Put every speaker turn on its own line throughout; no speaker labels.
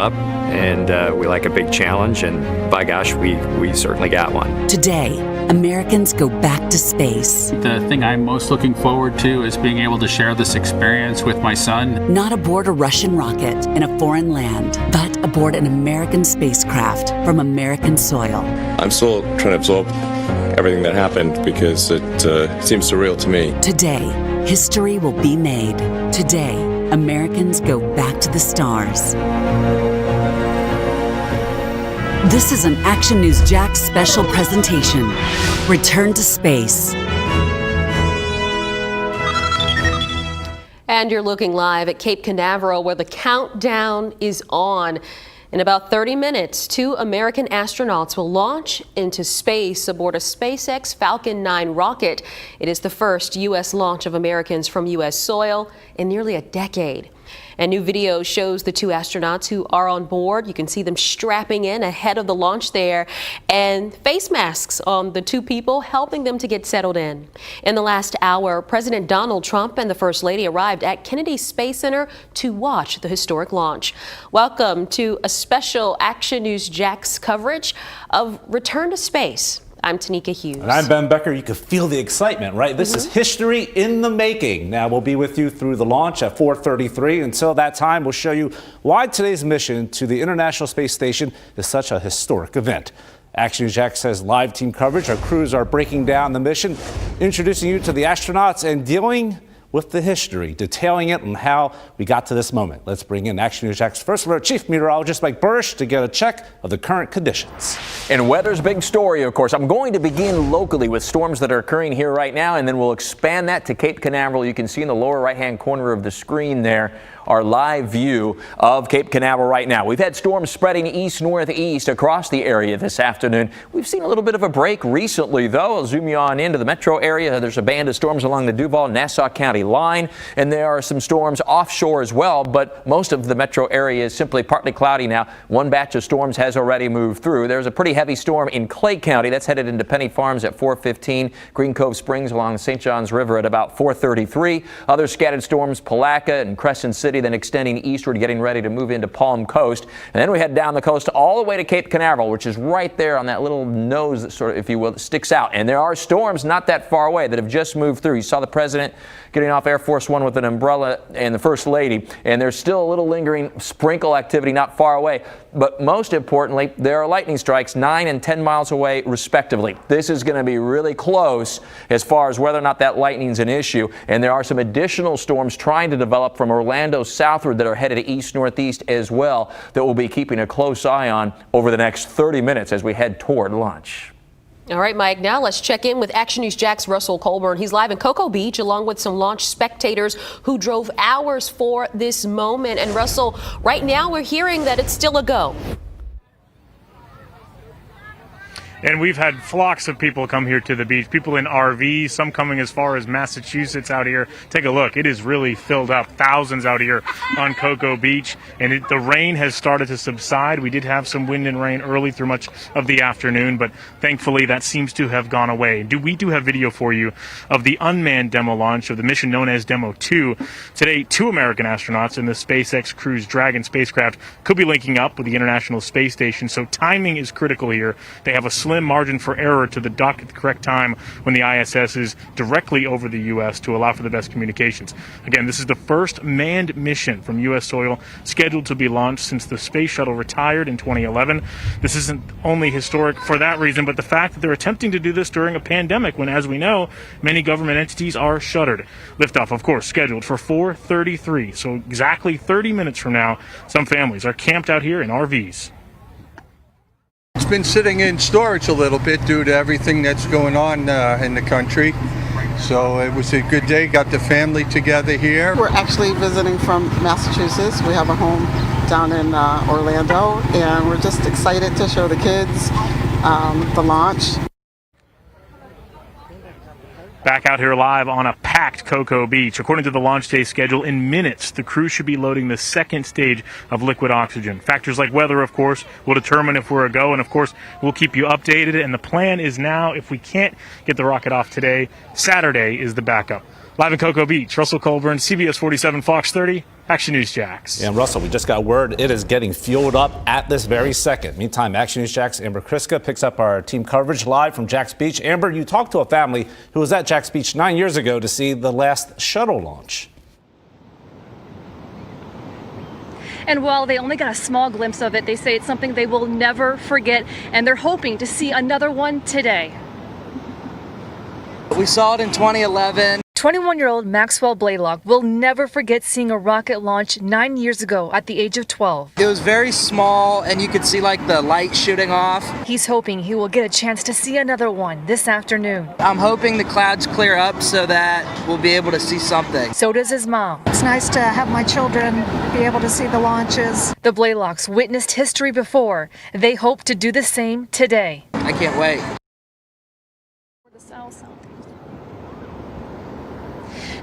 up, and we like a big challenge, and by gosh, we certainly got one.
Today, Americans go back to space.
The thing I'm most looking forward to is being able to share this experience with my son.
Not aboard a Russian rocket in a foreign land, but aboard an American spacecraft from American soil.
I'm still trying to absorb everything that happened because it seems surreal to me.
Today, history will be made. Today, Americans go back to the stars. This is an Action News Jax special presentation. Return to space.
And you're looking live at Cape Canaveral, where the countdown is on. In about 30 minutes, 2 American astronauts will launch into space aboard a SpaceX Falcon 9 rocket. It is the first U.S. launch of Americans from U.S. soil in nearly a decade. And new video shows the 2 astronauts who are on board. You can see them strapping in ahead of the launch there, and face masks on the 2 people, helping them to get settled in. In the last hour, President Donald Trump and the First Lady arrived at Kennedy Space Center to watch the historic launch. Welcome to a special Action News Jax coverage of Return to Space. I'm Tanika Hughes.
And I'm Ben Becker. You can feel the excitement, right? This is history in the making. Now, we'll be with you through the launch at 4:33. Until that time, we'll show you why today's mission to the International Space Station is such a historic event. Action News Jax has live team coverage. Our crews are breaking down the mission, introducing you to the astronauts, and dealing with the history, detailing it and how we got to this moment. Let's bring in Action News Jax First Alert Chief Meteorologist Mike Burrish to get a check of the current conditions.
And weather's big story, of course. I'm going to begin locally with storms that are occurring here right now, and then we'll expand that to Cape Canaveral. You can see in the lower right-hand corner of the screen there our live view of Cape Canaveral right now. We've had storms spreading east-northeast across the area this afternoon. We've seen a little bit of a break recently, though. I'll zoom you on into the metro area. There's a band of storms along the Duval-Nassau County line, and there are some storms offshore as well, but most of the metro area is simply partly cloudy now. One batch of storms has already moved through. There's a pretty heavy storm in Clay County. That's headed into Penny Farms at 4:15. Green Cove Springs along the St. Johns River at about 4:33. Other scattered storms, Palatka and Crescent City, then extending eastward, getting ready to move into Palm Coast. And then we head down the coast all the way to Cape Canaveral, which is right there on that little nose that sort of, if you will, sticks out. And there are storms not that far away that have just moved through. You saw the president getting off Air Force One with an umbrella, and the First Lady, and there's still a little lingering sprinkle activity not far away. But most importantly, there are lightning strikes 9 and 10 miles away, respectively. This is going to be really close as far as whether or not that lightning is an issue. And there are some additional storms trying to develop from Orlando southward that are headed east-northeast as well that we'll be keeping a close eye on over the next 30 minutes as we head toward lunch.
All right, Mike, now let's check in with Action News Jax Russell Colburn. He's live in Cocoa Beach along with some launch spectators who drove hours for this moment. And Russell, right now we're hearing that it's still a go.
And we've had flocks of people come here to the beach, people in RVs, some coming as far as Massachusetts out here. Take a look. It is really filled up. Thousands out here on Cocoa Beach. And the rain has started to subside. We did have some wind and rain early through much of the afternoon, but thankfully that seems to have gone away. We do have video for you of the unmanned demo launch of the mission known as Demo 2. Today, 2 American astronauts in the SpaceX Crew Dragon spacecraft could be linking up with the International Space Station, so timing is critical here. They have a slim margin for error to the dock at the correct time when the ISS is directly over the U.S. to allow for the best communications. Again, this is the first manned mission from U.S. soil scheduled to be launched since the space shuttle retired in 2011. This isn't only historic for that reason, but the fact that they're attempting to do this during a pandemic when, as we know, many government entities are shuttered. Liftoff, of course, scheduled for 4:33, so exactly 30 minutes from now. Some families are camped out here in RVs.
It's been sitting in storage a little bit due to everything that's going on in the country. So it was a good day, got the family together here.
We're actually visiting from Massachusetts. We have a home down in Orlando, and we're just excited to show the kids the launch.
Back out here live on a packed Cocoa Beach. According to the launch day schedule, in minutes, the crew should be loading the second stage of liquid oxygen. Factors like weather, of course, will determine if we're a go, and of course, we'll keep you updated. And the plan is now, if we can't get the rocket off today, Saturday is the backup. Live in Cocoa Beach, Russell Colburn, CBS 47, Fox 30, Action News Jax.
Yeah, and Russell, we just got word it is getting fueled up at this very second. Meantime, Action News Jax Amber Kriska picks up our team coverage live from Jack's Beach. Amber, you talked to a family who was at Jack's Beach 9 years ago to see the last shuttle launch.
And while they only got a small glimpse of it, they say it's something they will never forget, and they're hoping to see another one today.
We saw it in 2011.
21-year-old Maxwell Blaylock will never forget seeing a rocket launch 9 years ago at the age of 12.
It was very small, and you could see like the light shooting off.
He's hoping he will get a chance to see another one this afternoon.
I'm hoping the clouds clear up so that we'll be able to see something.
So does his mom.
It's nice to have my children be able to see the launches.
The Blaylocks witnessed history before. They hope to do the same today.
I can't wait.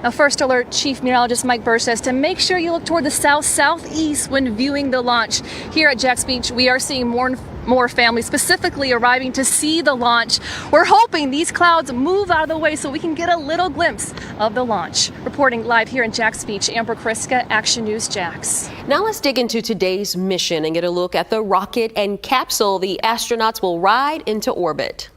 Now, First Alert Chief Meteorologist Mike Burr says to make sure you look toward the south-southeast when viewing the launch. Here at Jack's Beach, we are seeing more and more families specifically arriving to see the launch. We're hoping these clouds move out of the way so we can get a little glimpse of the launch. Reporting live here in Jack's Beach, Amber Kriska, Action News Jax.
Now let's dig into today's mission and get a look at the rocket and capsule the astronauts will ride into orbit.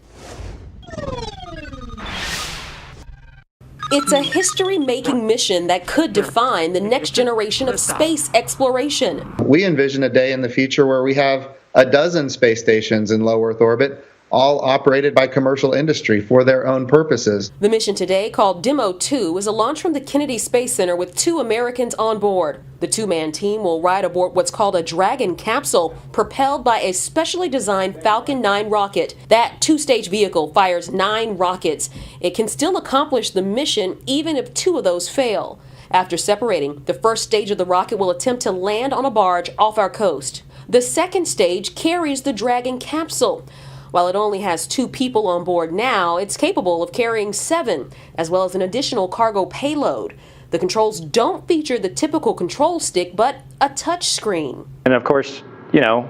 It's a history-making mission that could define the next generation of space exploration.
We envision a day in the future where we have a dozen space stations in low Earth orbit, all operated by commercial industry for their own purposes.
The mission today, called Demo 2, is a launch from the Kennedy Space Center with 2 Americans on board. The 2-man team will ride aboard what's called a Dragon capsule, propelled by a specially designed Falcon 9 rocket. That 2-stage vehicle fires 9 rockets. It can still accomplish the mission even if 2 of those fail. After separating, the first stage of the rocket will attempt to land on a barge off our coast. The second stage carries the Dragon capsule. While it only has 2 people on board now, it's capable of carrying 7, as well as an additional cargo payload. The controls don't feature the typical control stick, but a touch screen.
And of course, you know,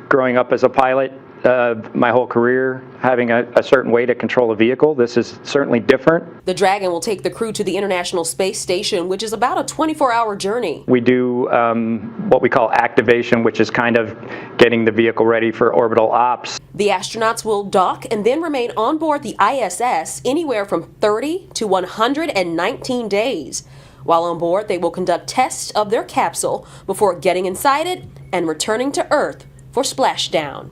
growing up as a pilot, my whole career, having a certain way to control a vehicle, this is certainly different.
The Dragon will take the crew to the International Space Station, which is about a 24-hour journey.
We do what we call activation, which is kind of getting the vehicle ready for orbital ops.
The astronauts will dock and then remain on board the ISS anywhere from 30 to 119 days. While on board, they will conduct tests of their capsule before getting inside it and returning to Earth for splashdown.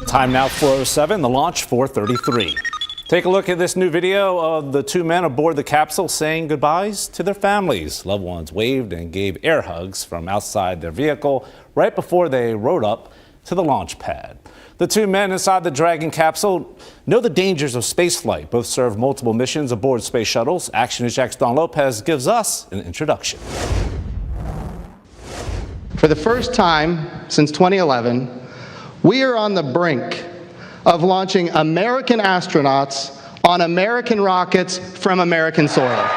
Time now 4:07, the launch 4:33. Take a look at this new video of the 2 men aboard the capsule saying goodbyes to their families. Loved ones waved and gave air hugs from outside their vehicle right before they rode up to the launch pad. The 2 men inside the Dragon capsule know the dangers of spaceflight. Both served multiple missions aboard space shuttles. Action News Jack's Don Lopez gives us an introduction.
For the first time since 2011, we are on the brink of launching American astronauts on American rockets from American soil.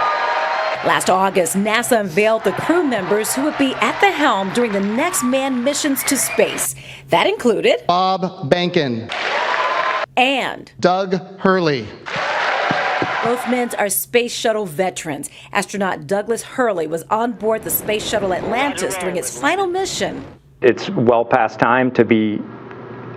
Last August, NASA unveiled the crew members who would be at the helm during the next manned missions to space. That included
Bob Behnken
and
Doug Hurley.
Both men are space shuttle veterans. Astronaut Douglas Hurley was on board the space shuttle Atlantis during its final mission.
It's well past time to be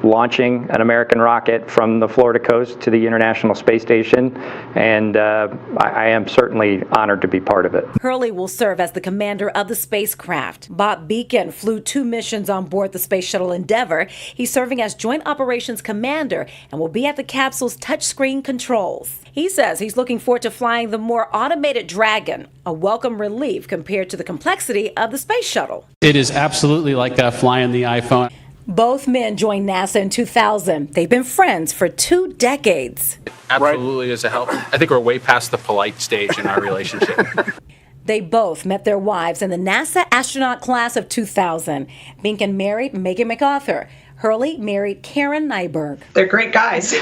launching an American rocket from the Florida coast to the International Space Station, and I am certainly honored to be part of it.
Hurley will serve as the commander of the spacecraft. Bob Behnken flew 2 missions on board the Space Shuttle Endeavour. He's serving as Joint Operations Commander and will be at the capsule's touchscreen controls. He says he's looking forward to flying the more automated Dragon, a welcome relief compared to the complexity of the Space Shuttle.
It is absolutely like flying the iPhone.
Both men joined NASA in 2000. They've been friends for 2 decades.
Absolutely is a help. I think we're way past the polite stage in our relationship.
They both met their wives in the NASA astronaut class of 2000. Behnken married Megan MacArthur. Hurley married Karen Nyberg.
They're great guys.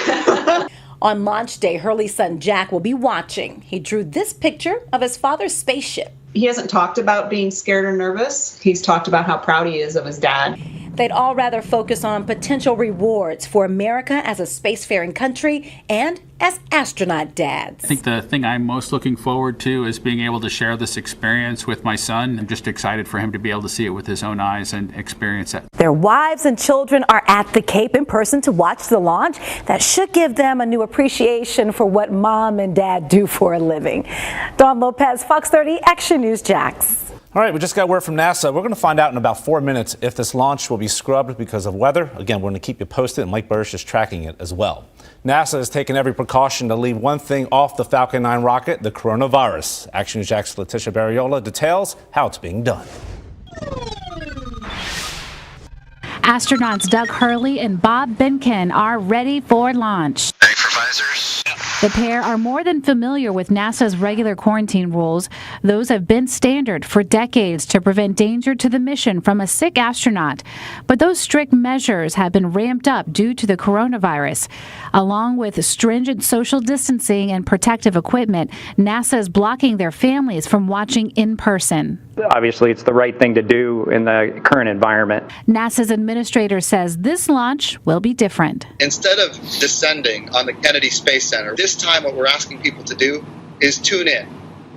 On launch day, Hurley's son Jack will be watching. He drew this picture of his father's spaceship.
He hasn't talked about being scared or nervous. He's talked about how proud he is of his dad.
They'd all rather focus on potential rewards for America as a spacefaring country and as astronaut dads.
I think the thing I'm most looking forward to is being able to share this experience with my son. I'm just excited for him to be able to see it with his own eyes and experience it.
Their wives and children are at the Cape in person to watch the launch. That should give them a new appreciation for what mom and dad do for a living. Dawn Lopez, Fox 30 Action News, Jax.
All right, we just got word from NASA. We're going to find out in about 4 minutes if this launch will be scrubbed because of weather. Again, we're going to keep you posted, and Mike Burrish is tracking it as well. NASA has taken every precaution to leave one thing off the Falcon 9 rocket, the coronavirus. Action News Jack's Letitia Barriola details how it's being done.
Astronauts Doug Hurley and Bob Behnken are ready for launch. The pair are more than familiar with NASA's regular quarantine rules. Those have been standard for decades to prevent danger to the mission from a sick astronaut. But those strict measures have been ramped up due to the coronavirus. Along with stringent social distancing and protective equipment, NASA is blocking their families from watching in person.
Obviously, it's the right thing to do in the current environment.
NASA's administrator says this launch will be different.
Instead of descending on the Kennedy Space Center, this time what we're asking people to do is tune in,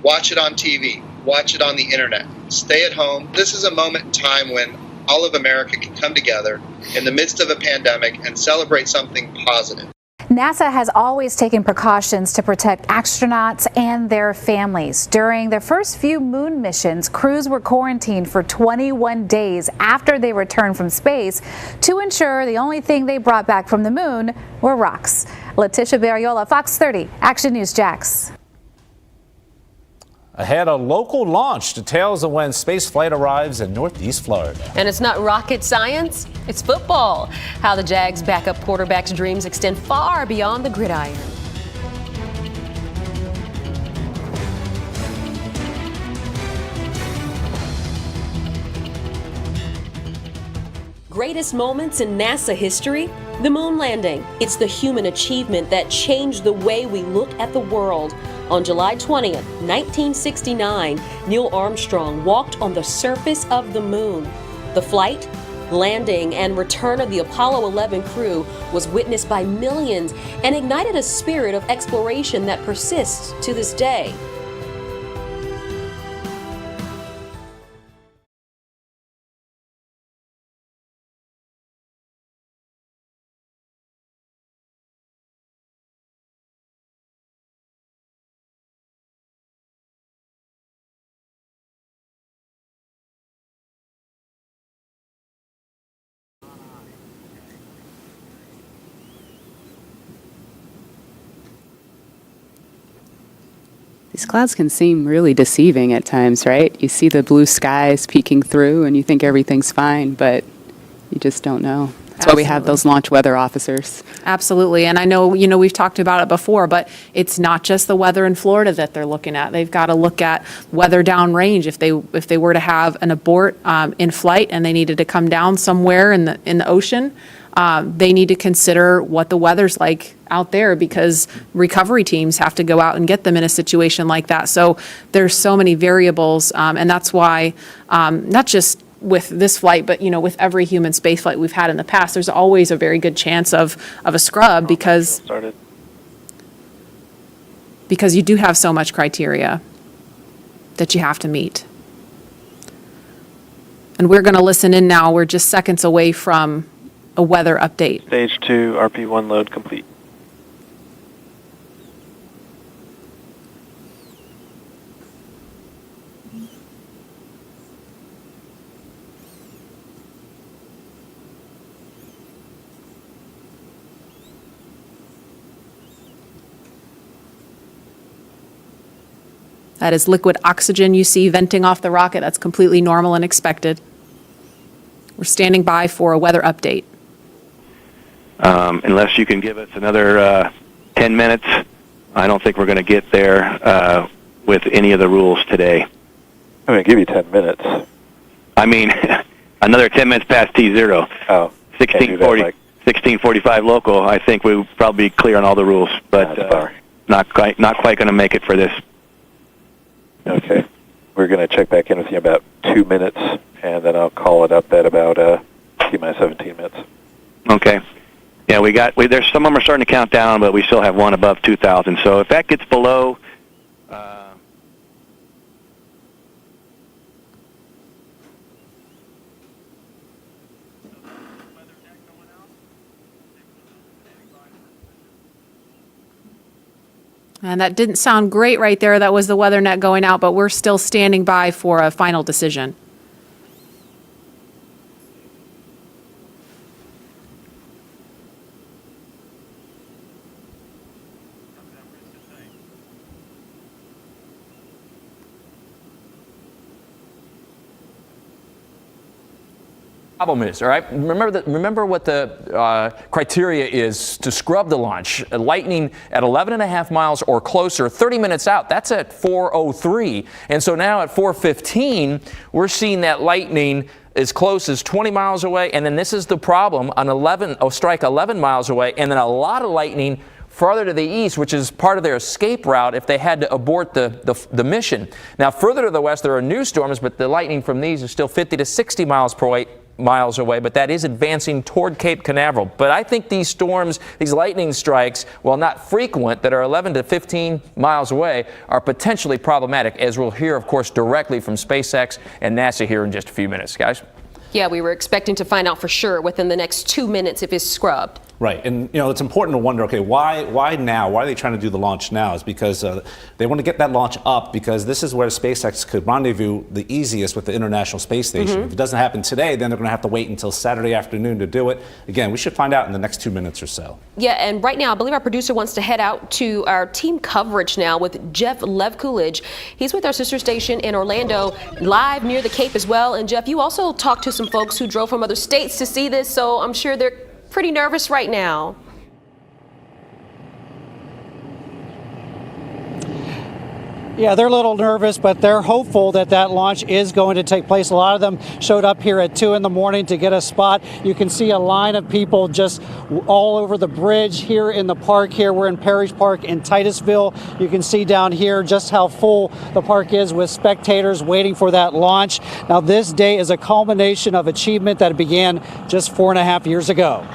watch it on TV, watch it on the internet, stay at home. This is a moment in time when all of America can come together in the midst of a pandemic and celebrate something positive.
NASA has always taken precautions to protect astronauts and their families. During their first few moon missions, crews were quarantined for 21 days after they returned from space to ensure the only thing they brought back from the moon were rocks. Letitia Barriola, Fox 30, Action News, Jax.
Ahead, a local launch. Details of when spaceflight arrives in Northeast Florida.
And it's not rocket science, it's football. How the Jags' backup quarterback's dreams extend far beyond the gridiron. Greatest moments in NASA history? The moon landing. It's the human achievement that changed the way we look at the world. On July 20th, 1969, Neil Armstrong walked on the surface of the moon. The flight, landing, and return of the Apollo 11 crew was witnessed by millions and ignited a spirit of exploration that persists to this day.
These clouds can seem really deceiving at times, right? You see the blue skies peeking through and you think everything's fine, but you just don't know. That's why we have those launch weather officers.
Absolutely. And I know, we've talked about it before, but it's not just the weather in Florida that they're looking at. They've got to look at weather downrange. If they were to have an abort in flight and they needed to come down somewhere in the ocean, they need to consider what the weather's like out there, because recovery teams have to go out and get them in a situation like that. So there's so many variables, and that's why not just with this flight, but with every human space flight we've had in the past, there's always a very good chance of a scrub because you do have so much criteria that you have to meet. And we're going to listen in now. We're just seconds away from a weather update.
Stage 2, RP1 load complete.
That is liquid oxygen you see venting off the rocket. That's completely normal and expected. We're standing by for a weather update.
Unless you can give us another 10 minutes, I don't think we're going to get there with any of the rules today.
I'm going to give you 10 minutes.
I mean, another 10 minutes past T0.
Oh,
1645 local. I think we'll probably be clear on all the rules, but not quite going to make it for this.
Okay. We're going to check back in with you in about 2 minutes, and then I'll call it up at about T-minus 17 minutes.
Okay. Yeah, there's some of them are starting to count down, but we still have one above 2,000. So if that gets below,
And that didn't sound great right there. That was the weather net going out, but we're still standing by for a final decision.
Problem is, all right? Remember what the criteria is to scrub the launch. Lightning at 11.5 miles or closer, 30 minutes out. That's at 4:03, and so now at 4:15, we're seeing that lightning as close as 20 miles away, and then this is the problem on strike 11 miles away, and then a lot of lightning farther to the east, which is part of their escape route if they had to abort the mission. Now, further to the west, there are new storms, but the lightning from these is still 50 to 60 miles away, but that is advancing toward Cape Canaveral. But I think these storms, these lightning strikes, while not frequent, that are 11 to 15 miles away, are potentially problematic, as we'll hear, of course, directly from SpaceX and NASA here in just a few minutes. Guys?
Yeah, we were expecting to find out for sure within the next 2 minutes if it's scrubbed.
Right, and it's important to wonder, okay, why now? Why are they trying to do the launch now? Is because they want to get that launch up, because this is where SpaceX could rendezvous the easiest with the International Space Station. If it doesn't happen today, then they're going to have to wait until Saturday afternoon to do it. Again, we should find out in the next 2 minutes or so.
Yeah, and right now, I believe our producer wants to head out to our team coverage now with Jeff Levcoolidge. He's with our sister station in Orlando, live near the Cape as well. And Jeff, you also talked to some folks who drove from other states to see this, so I'm sure they're pretty nervous right now.
Yeah, they're a little nervous, but they're hopeful that that launch is going to take place. A lot of them showed up here at 2 in the morning to get a spot. You can see a line of people just all over the bridge here in the park here. We're in Parish Park in Titusville. You can see down here just how full the park is with spectators waiting for that launch. Now, this day is a culmination of achievement that began just 4.5 years ago.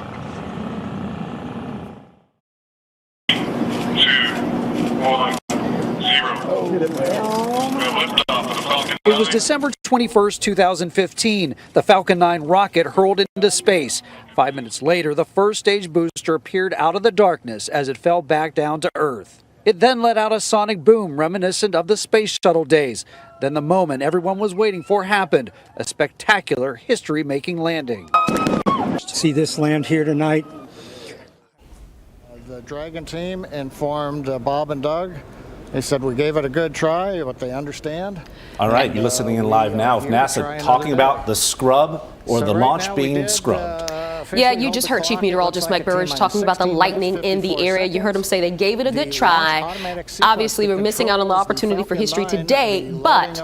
It was December 21st, 2015. The Falcon 9 rocket hurled into space. 5 minutes later, the first stage booster appeared out of the darkness as it fell back down to Earth. It then let out a sonic boom reminiscent of the space shuttle days. Then the moment everyone was waiting for happened, a spectacular history-making landing.
See this land here tonight.
The Dragon team informed Bob and Doug. They said we gave it a good try, but they understand.
All right, you're listening in live now with NASA talking about the scrub or the launch being scrubbed.
Yeah, you just heard Chief Meteorologist Mike Burridge talking about the lightning in the area. You heard him say they gave it a good try. Obviously, we're missing out on the opportunity for history today, but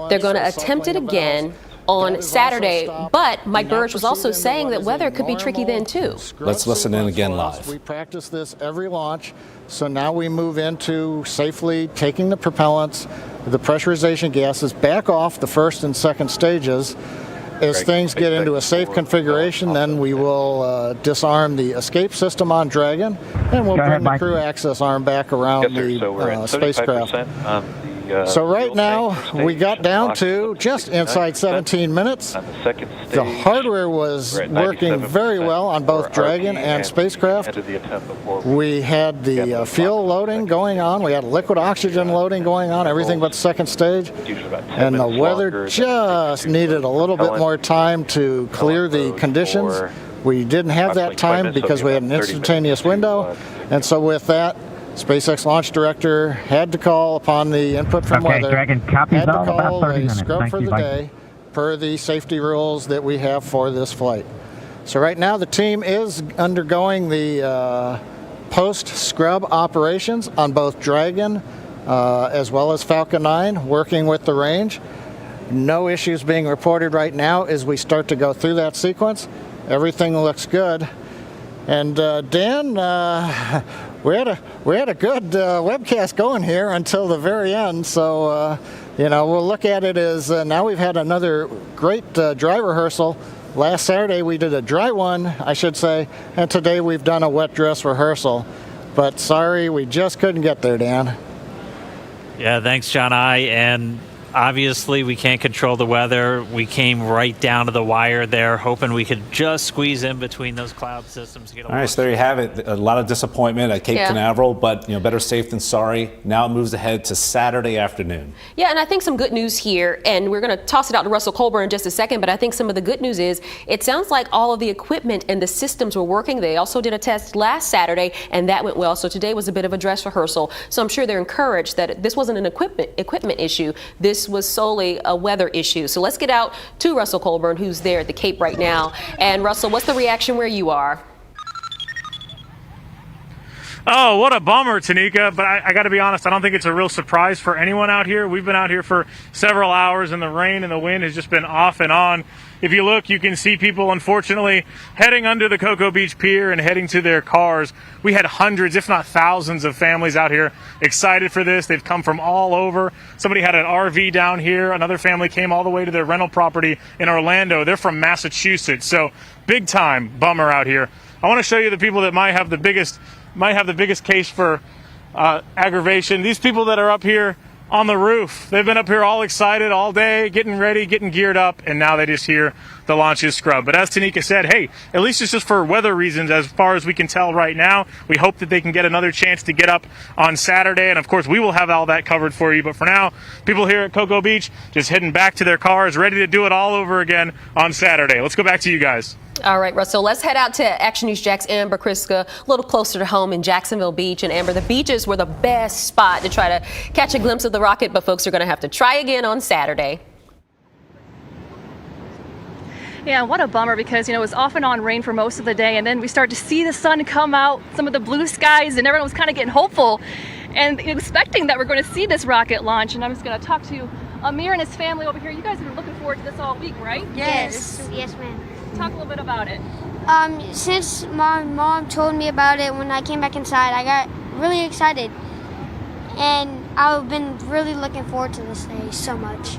they're going to attempt it again on Saturday. But Mike Burridge was also saying that weather could be tricky then, too.
Let's listen in again live.
We practice this every launch, so now we move into safely taking the propellants, the pressurization gases back off the first and second stages. As things get into a safe configuration, then we will disarm the escape system on Dragon, and we'll bring the crew access arm back around the spacecraft. So right now, we got down to just inside 17 minutes. The hardware was working very well on both Dragon and spacecraft. We had the fuel loading going on. We had liquid oxygen loading going on, everything but second stage. And the weather just needed a little bit more time to clear the conditions. We didn't have that time because we had an instantaneous window. And so with that, SpaceX launch director had to call upon the input from weather,
Dragon, copies
had to
all,
call
about 30
a
minutes.
scrub
Thank
for
you,
the
bye.
day per the safety rules that we have for this flight. So right now the team is undergoing the post-scrub operations on both Dragon as well as Falcon 9, working with the range. No issues being reported right now as we start to go through that sequence. Everything looks good. And Dan, we had a good webcast going here until the very end. So, we'll look at it as now we've had another great dry rehearsal Last Saturday we did a dry one, I should say, and today we've done a wet dress rehearsal. But sorry, we just couldn't get there, Dan.
Yeah, thanks, John and obviously we can't control the weather. We came right down to the wire there, hoping we could just squeeze in between those cloud systems to get a
All right, so there you have it. A lot of disappointment at Cape Canaveral, but better safe than sorry. Now it moves ahead to Saturday afternoon.
Yeah, and I think some good news here, and we're going to toss it out to Russell Colburn in just a second, but I think some of the good news is it sounds like all of the equipment and the systems were working. They also did a test last Saturday, and that went well. So today was a bit of a dress rehearsal. So I'm sure they're encouraged that this wasn't an equipment issue. This was solely a weather issue. So let's get out to Russell Colburn, who's there at the Cape right now. And Russell, what's the reaction where you are?
Oh, what a bummer, Tanika. But I got to be honest, I don't think it's a real surprise for anyone out here. We've been out here for several hours, and the rain and the wind has just been off and on. If you look, you can see people, unfortunately, heading under the Cocoa Beach Pier and heading to their cars. We had hundreds, if not thousands, of families out here excited for this. They've come from all over. Somebody had an RV down here. Another family came all the way to their rental property in Orlando. They're from Massachusetts. So big time bummer out here. I want to show you the people that might have the biggest case for aggravation. These people that are up here on the roof, they've been up here all excited all day, getting ready, getting geared up, and now they just hear the launch is scrubbed. But as Tanika said, hey, at least it's just for weather reasons as far as we can tell right now. We hope that they can get another chance to get up on Saturday, and of course we will have all that covered for you. But for now, people here at Cocoa Beach just heading back to their cars, ready to do it all over again on Saturday. Let's go back to you guys.
All right, Russell, let's head out to Action News Jack's Amber Kriska, a little closer to home in Jacksonville Beach. And Amber, the beaches were the best spot to try to catch a glimpse of the rocket, but folks are going to have to try again on Saturday.
Yeah, what a bummer, because, it was off and on rain for most of the day, and then we started to see the sun come out, some of the blue skies, and everyone was kind of getting hopeful and expecting that we're going to see this rocket launch. And I'm just going to talk to Amir and his family over here. You guys have been looking forward to this all week, right?
Yes, ma'am.
Talk a little bit about it.
Since my mom told me about it when I came back inside, I got really excited. And I've been really looking forward to this day so much.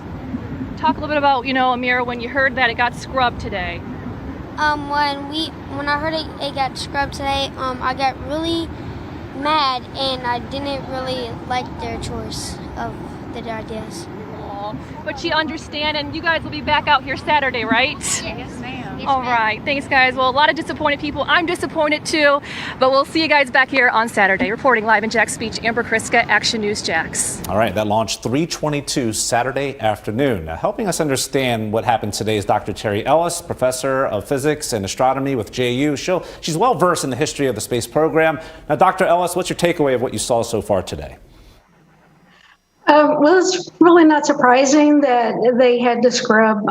Talk a little bit about, Amir, when you heard that it got scrubbed today.
When I heard it got scrubbed today, I got really mad, and I didn't really like their choice of the ideas.
But you understand, and you guys will be back out here Saturday, right?
Yes, ma'am.
All right. Thanks, guys. Well, a lot of disappointed people. I'm disappointed, too. But we'll see you guys back here on Saturday. Reporting live in Jack's Beach, Amber Kriska, Action News Jacks.
All right, that launched 3:22 Saturday afternoon. Now, helping us understand what happened today is Dr. Terry Ellis, professor of physics and astronomy with JU. She's well versed in the history of the space program. Now, Dr. Ellis, what's your takeaway of what you saw so far today?
Well, it's really not surprising that they had to scrub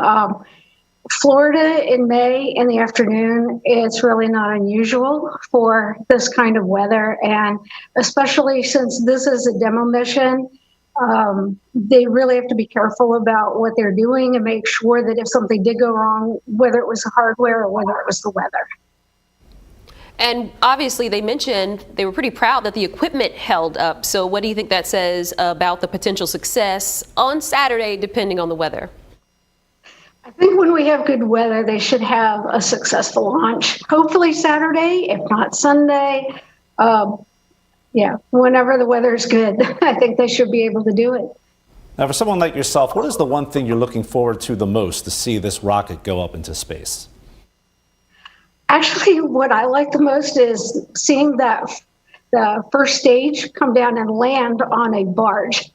Florida in May in the afternoon. It's really not unusual for this kind of weather, and especially since this is a demo mission, they really have to be careful about what they're doing and make sure that if something did go wrong, whether it was the hardware or whether it was the weather.
And obviously they mentioned they were pretty proud that the equipment held up. So what do you think that says about the potential success on Saturday, depending on the weather?
I think when we have good weather, they should have a successful launch. Hopefully Saturday, if not Sunday. Whenever the weather is good, I think they should be able to do it.
Now, for someone like yourself, what is the one thing you're looking forward to the most to see this rocket go up into space?
Actually, what I like the most is seeing the first stage come down and land on a barge.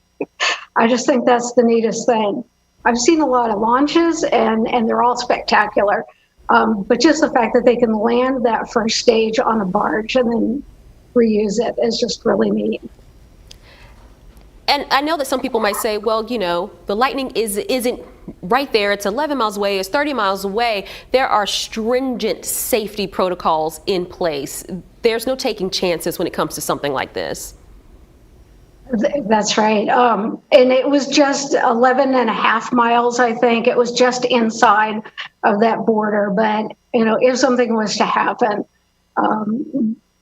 I just think that's the neatest thing. I've seen a lot of launches, and they're all spectacular. But just the fact that they can land that first stage on a barge and then reuse it is just really neat.
And I know that some people might say, well, the lightning isn't right there. It's 11 miles away. It's 30 miles away. There are stringent safety protocols in place. There's no taking chances when it comes to something like this.
That's right. And it was just 11 and a half miles, I think. It was just inside of that border. But, if something was to happen,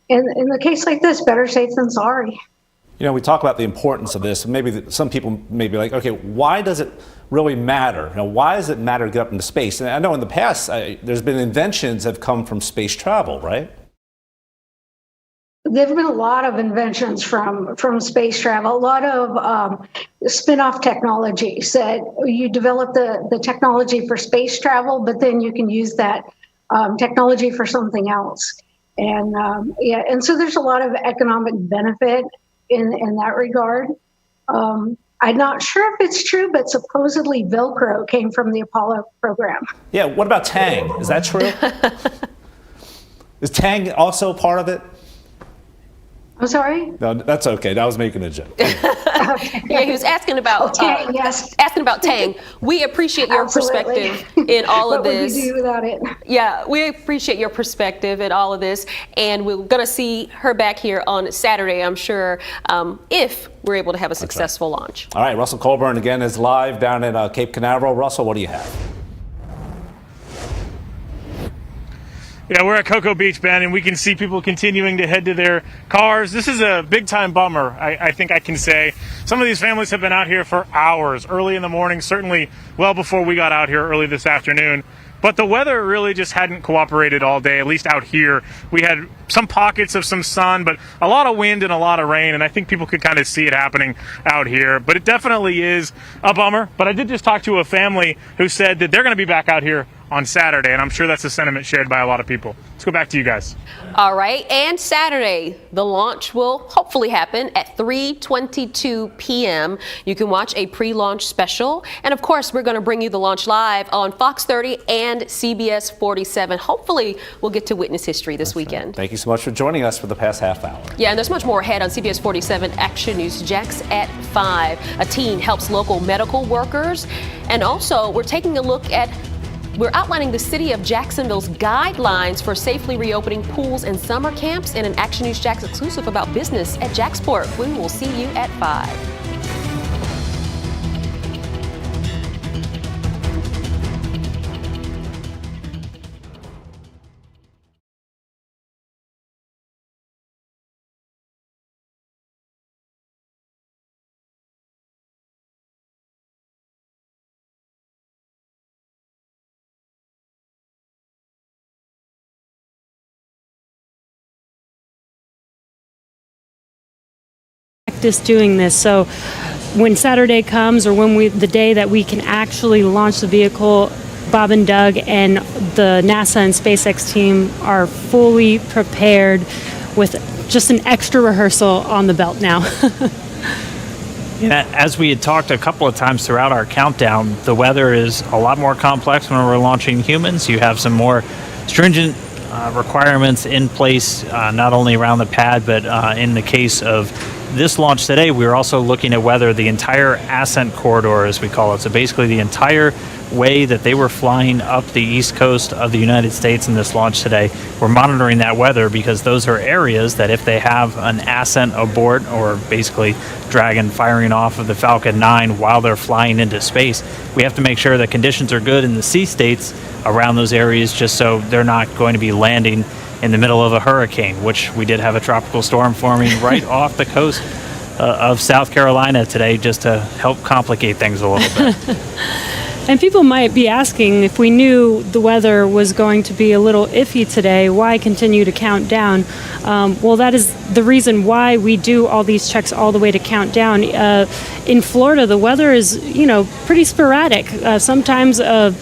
in a case like this, better safe than sorry.
We talk about the importance of this, and maybe some people may be like, okay, why does it really matter? Why does it matter to get up into space? And I know in the past, there's been inventions that have come from space travel, right?
There have been a lot of inventions from space travel, a lot of spin-off technologies that you develop the technology for space travel, but then you can use that technology for something else. And and so there's a lot of economic benefit in that regard. I'm not sure if it's true, but supposedly Velcro came from the Apollo program.
Yeah, what about Tang? Is that true? Is Tang also part of it?
I'm sorry?
No, that's okay. I was making a joke.
Yeah, he was asking about
Tang, yes.
Asking about Tang. We appreciate your perspective in all of this.
What would we do without it?
Yeah, we appreciate your perspective in all of this, and we're going to see her back here on Saturday, I'm sure, if we're able to have a successful launch.
All right, Russell Colburn again is live down in Cape Canaveral. Russell, what do you have?
Yeah, we're at Cocoa Beach, Ben, and we can see people continuing to head to their cars. This is a big-time bummer, I think I can say. Some of these families have been out here for hours, early in the morning, certainly well before we got out here early this afternoon. But the weather really just hadn't cooperated all day, at least out here. We had some pockets of some sun, but a lot of wind and a lot of rain, and I think people could kind of see it happening out here. But it definitely is a bummer. But I did just talk to a family who said that they're going to be back out here on Saturday, and I'm sure that's a sentiment shared by a lot of people. Let's go back to you guys.
All right, and Saturday, the launch will hopefully happen at 3:22 p.m. You can watch a pre-launch special, and of course, we're going to bring you the launch live on Fox 30 and CBS 47. Hopefully, we'll get to witness history this weekend.
Thank you so much for joining us for the past half hour.
Yeah, and there's much more ahead on CBS 47 Action News Jacks at 5. A team helps local medical workers, and also we're taking a look at We're outlining the city of Jacksonville's guidelines for safely reopening pools and summer camps in an Action News Jacks exclusive about business at Jacksport. We will see you at 5.
Doing this, so when Saturday comes, or when the day that we can actually launch the vehicle, Bob and Doug and the NASA and SpaceX team are fully prepared with just an extra rehearsal on the belt now.
Yeah, as we had talked a couple of times throughout our countdown, the weather is a lot more complex when we're launching humans. You have some more stringent requirements in place, not only around the pad, but in the case of this launch today, we were also looking at whether the entire ascent corridor, as we call it, so basically the entire way that they were flying up the east coast of the United States in this launch today, we're monitoring that weather because those are areas that if they have an ascent abort, or basically Dragon firing off of the Falcon 9 while they're flying into space, we have to make sure that conditions are good in the sea states around those areas, just so they're not going to be landing in the middle of a hurricane, which we did have a tropical storm forming right off the coast of South Carolina today, just to help complicate things a little bit.
And people might be asking, if we knew the weather was going to be a little iffy today, why continue to count down? Well, that is the reason why we do all these checks all the way to countdown. In Florida, the weather is, pretty sporadic. Sometimes a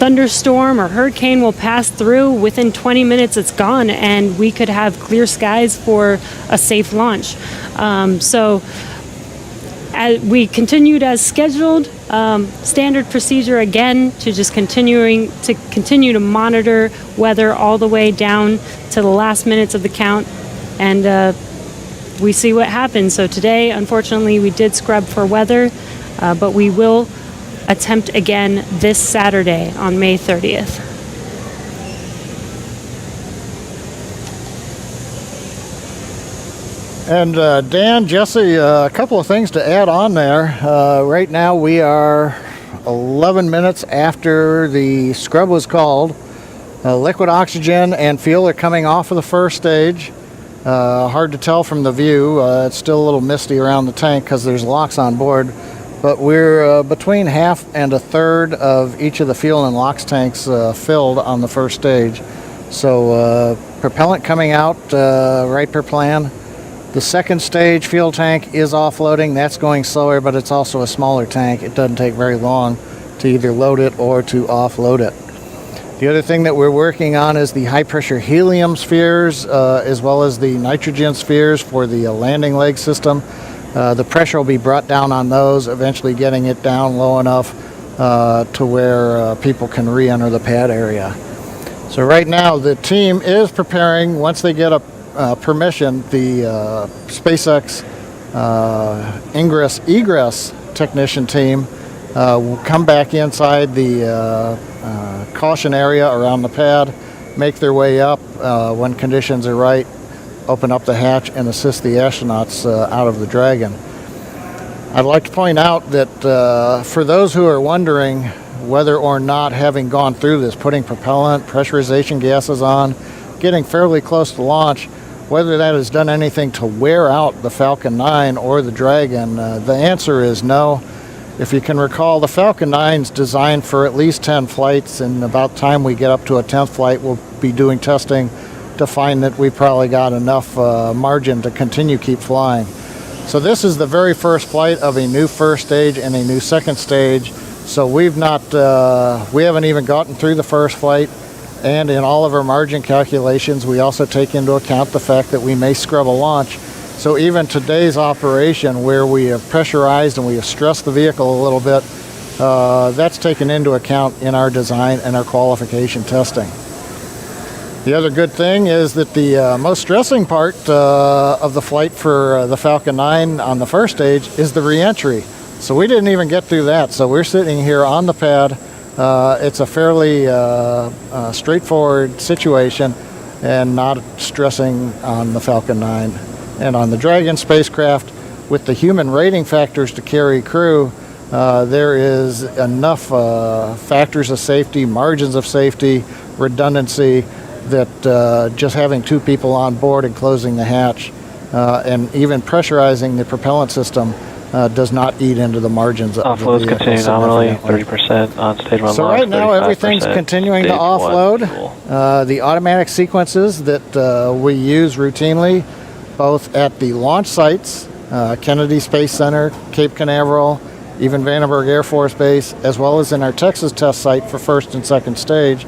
thunderstorm or hurricane will pass through. Within 20 minutes, it's gone, and we could have clear skies for a safe launch. So we continued as scheduled. Standard procedure again, to just continue to monitor weather all the way down to the last minutes of the count, and we see what happens. So today, unfortunately, we did scrub for weather, but we will attempt again this Saturday on May 30th.
And Dan, Jesse, a couple of things to add on there. Right now we are 11 minutes after the scrub was called. Liquid oxygen and fuel are coming off of the first stage. Hard to tell from the view. It's still a little misty around the tank because there's locks on board. but we're between half and a third of each of the fuel and LOX tanks filled on the first stage. So propellant coming out right per plan. The second stage fuel tank is offloading. That's going slower, but it's also a smaller tank. It doesn't take very long to either load it or to offload it. The other thing that we're working on is the high pressure helium spheres as well as the nitrogen spheres for the landing leg system. The pressure will be brought down on those, eventually getting it down low enough to where people can re-enter the pad area. So right now the team is preparing, once they get a permission, the SpaceX ingress-egress technician team will come back inside the caution area around the pad, make their way up when conditions are right, open up the hatch and assist the astronauts out of the Dragon. I'd like to point out that for those who are wondering whether or not, having gone through this, putting propellant, pressurization gases on, getting fairly close to launch, whether that has done anything to wear out the Falcon 9 or the Dragon, the answer is no. If you can recall, the Falcon 9 is designed for at least 10 flights, and about time we get up to a 10th flight, we'll be doing testing to find that we probably got enough margin to continue keep flying. So this is the very first flight of a new first stage and a new second stage. So we haven't even gotten through the first flight, and in all of our margin calculations, we also take into account the fact that we may scrub a launch. So even today's operation, where we have pressurized and we have stressed the vehicle a little bit, that's taken into account in our design and our qualification testing. The other good thing is that the most stressing part of the flight for the Falcon 9 on the first stage is the re-entry. So we didn't even get through that. So we're sitting here on the pad. It's a fairly straightforward situation and not stressing on the Falcon 9. And on the Dragon spacecraft, with the human rating factors to carry crew, there is enough factors of safety, margins of safety, redundancy, that just having two people on board and closing the hatch and even pressurizing the propellant system does not eat into the margins of the vehicle.
Offloads continue nominally, 30% on stage 1
So
launch,
right now everything's continuing to offload. The automatic sequences that we use routinely, both at the launch sites, Kennedy Space Center, Cape Canaveral, even Vandenberg Air Force Base, as well as in our Texas test site for first and second stage.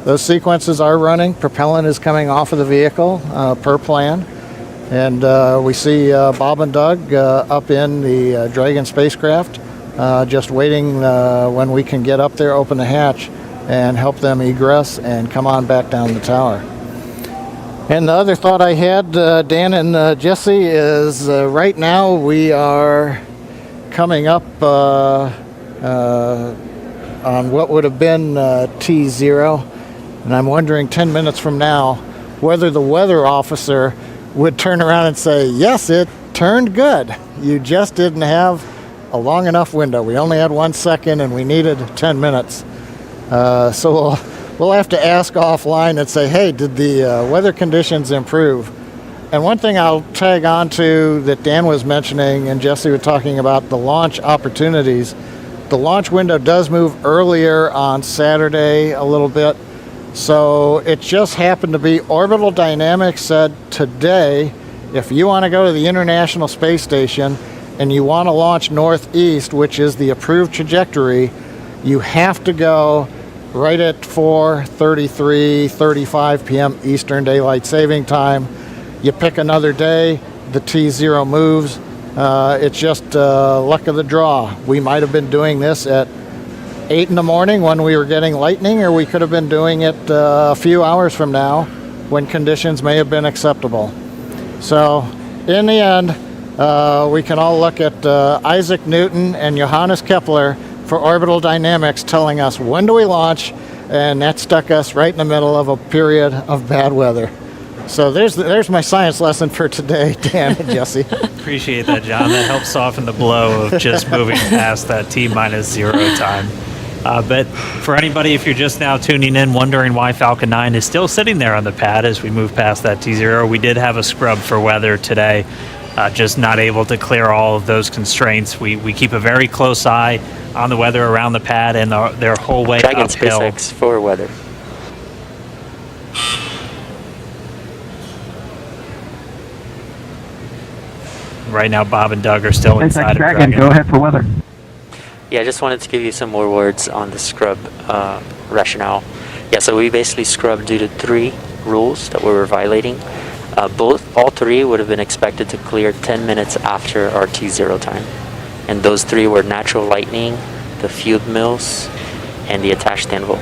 Those sequences are running. Propellant is coming off of the vehicle per plan. And we see Bob and Doug up in the Dragon spacecraft, just waiting when we can get up there, open the hatch, and help them egress and come on back down the tower. And the other thought I had, Dan and Jesse, is right now we are coming up on what would have been T0. And I'm wondering 10 minutes from now whether the weather officer would turn around and say, yes, it turned good. You just didn't have a long enough window. We only had 1 second and we needed 10 minutes. So we'll have to ask offline and say, hey, did the weather conditions improve? And one thing I'll tag on to that Dan was mentioning and Jesse was talking about, the launch opportunities. The launch window does move earlier on Saturday a little bit. So it just happened to be Orbital Dynamics said today, if you want to go to the International Space Station and you want to launch northeast, which is the approved trajectory, you have to go right at 4:35 p.m. Eastern Daylight Saving Time. You pick another day, the T0 moves. It's just luck of the draw. We might have been doing this at 8 in the morning when we were getting lightning, or we could have been doing it a few hours from now when conditions may have been acceptable. So in the end, we can all look at Isaac Newton and Johannes Kepler for orbital dynamics telling us when do we launch, and that stuck us right in the middle of a period of bad weather. So there's my science lesson for today, Dan and Jesse.
Appreciate that, John. That helps soften the blow of just moving past that T-0 time. But for anybody, if you're just now tuning in, wondering why Falcon 9 is still sitting there on the pad as we move past that T0, we did have a scrub for weather today. just not able to clear all of those constraints. We keep a very close eye on the weather around the pad and their whole way
Dragon
uphill.
SpaceX for weather.
Right now, Bob and Doug are still inside of Dragon.
Go ahead for weather. Yeah, I just wanted to give you some more words on the scrub rationale. Yeah, so we basically scrubbed due to 3 rules that we were violating. All 3 would have been expected to clear 10 minutes after our T0 time. And those 3 were natural lightning, the fueled mills, and the attached anvil.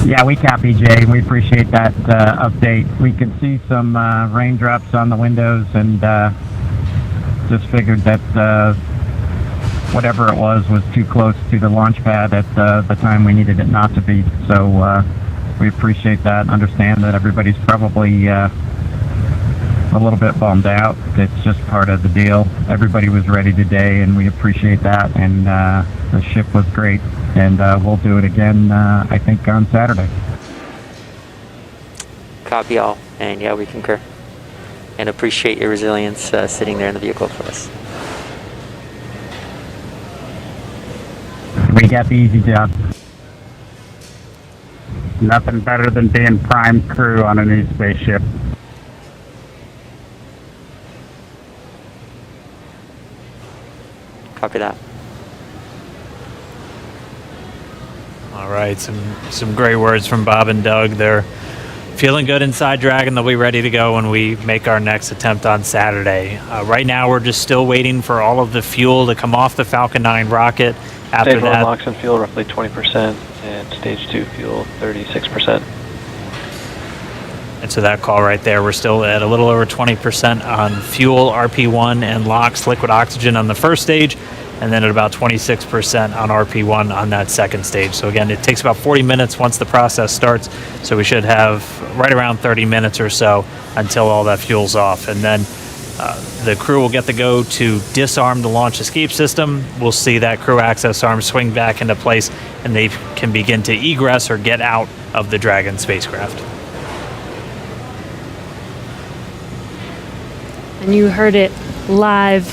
Yeah, we copy, Jay. We appreciate that update. We could see some raindrops on the windows and just figured that whatever it was too close to the launch pad at the time we needed it not to be. So we appreciate that and understand that everybody's probably a little bit bummed out. It's just part of the deal. Everybody was ready today, and we appreciate that. And the ship was great. And we'll do it again, I think, on Saturday.
Copy all. And yeah, we concur. And appreciate your resilience sitting there in the vehicle for us.
We got the easy job. Nothing better than being prime crew on a new spaceship.
Copy that.
All right, some great words from Bob and Doug. They're feeling good inside Dragon. They'll be ready to go when we make our next attempt on Saturday. Right now, we're just still waiting for all of the fuel to come off the Falcon 9 rocket. After
Stage 1
that,
LOX and fuel roughly 20%, and Stage 2 fuel 36%.
and so that call right there, we're still at a little over 20% on fuel, RP1, and LOX, liquid oxygen, on the first stage, and then at about 26% on RP1 on that second stage. So again, it takes about 40 minutes once the process starts, so we should have right around 30 minutes or so until all that fuel's off. And then the crew will get the go to disarm the launch escape system. We'll see that crew access arm swing back into place, and they can begin to egress or get out of the Dragon spacecraft.
And you heard it live,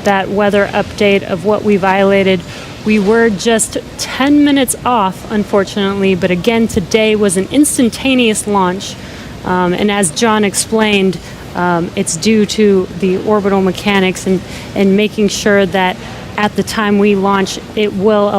that weather update of what we violated. We were just 10 minutes off, unfortunately, but again, today was an instantaneous launch. And as John explained, it's due to the orbital mechanics and making sure that at the time we launch, it will allow